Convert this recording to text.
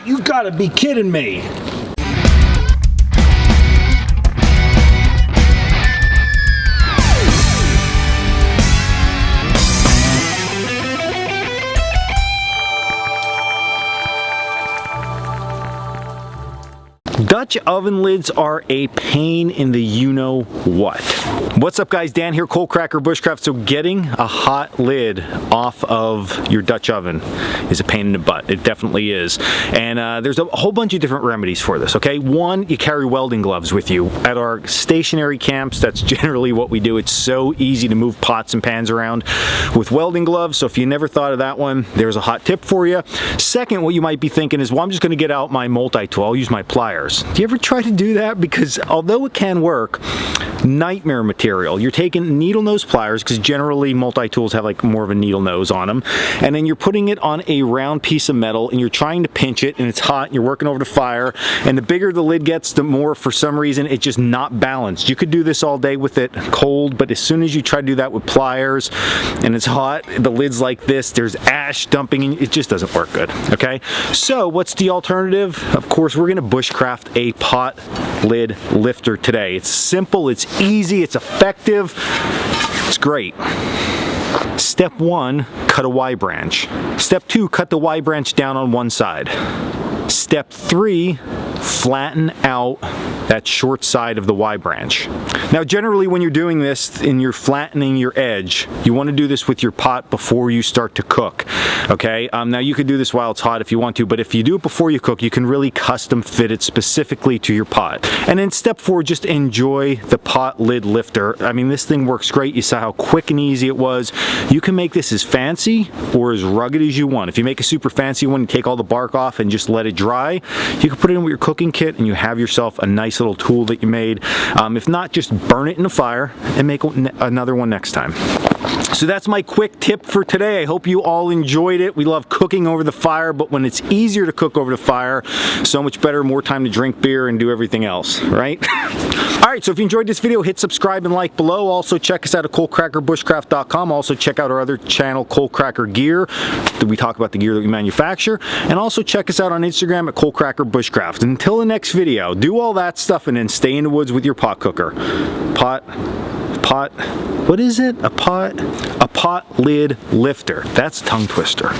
You've got to be kidding me. Dutch oven lids are a pain in the you-know-what. What's up guys, Dan here, Coalcracker Bushcraft. So getting a hot lid off of your Dutch oven is a pain in the butt. It definitely is. And there's a whole bunch of different remedies for this, okay? One, you carry welding gloves with you. At our stationary camps, that's generally what we do. It's so easy to move pots and pans around with welding gloves. So if you never thought of that one, there's a hot tip for you. Second, what you might be thinking is, well, I'm just gonna get out my multi-tool. I'll use my pliers. Do you ever try to do that? Because although it can work, nightmare material. You're taking needle nose pliers, because generally multi-tools have like more of a needle nose on them, and then you're putting it on a round piece of metal and you're trying to pinch it, and it's hot and you're working over the fire, and the bigger the lid gets, the more for some reason it's just not balanced. You could do this all day with it cold, but as soon as you try to do that with pliers and it's hot, the lid's like this, there's ash dumping in, it just doesn't work good, okay? So what's the alternative? Of course, we're gonna bushcraft a pot lid lifter today. It's simple, it's easy, it's effective, it's great. Step 1, cut a Y branch. Step 2, cut the Y branch down on one side. Step 3, flatten out that short side of the Y branch. Now generally when you're doing this and you're flattening your edge, you want to do this with your pot before you start to cook, okay? Now you could do this while it's hot if you want to, but if you do it before you cook, you can really custom fit it specifically to your pot. And then step 4, just enjoy the pot lid lifter. I mean, this thing works great. You saw how quick and easy it was. You can make this as fancy or as rugged as you want. If you make a super fancy one, you take all the bark off and just let it dry. You can put it in with your cooking kit and you have yourself a nice little tool that you made. If not, just burn it in the fire and make another one next time. So that's my quick tip for today. I hope you all enjoyed it. We love cooking over the fire, but when it's easier to cook over the fire, so much better, more time to drink beer and do everything else, right? All right, so if you enjoyed this video, hit subscribe and like below. Also check us out at coalcrackerbushcraft.com. Also check out our other channel, Coalcracker Gear. We talk about the gear that we manufacture. And also check us out on Instagram at Coalcracker Bushcraft. Until the next video, do all that stuff and then stay in the woods with your pot cooker. What is it? A pot lid lifter. That's a tongue twister.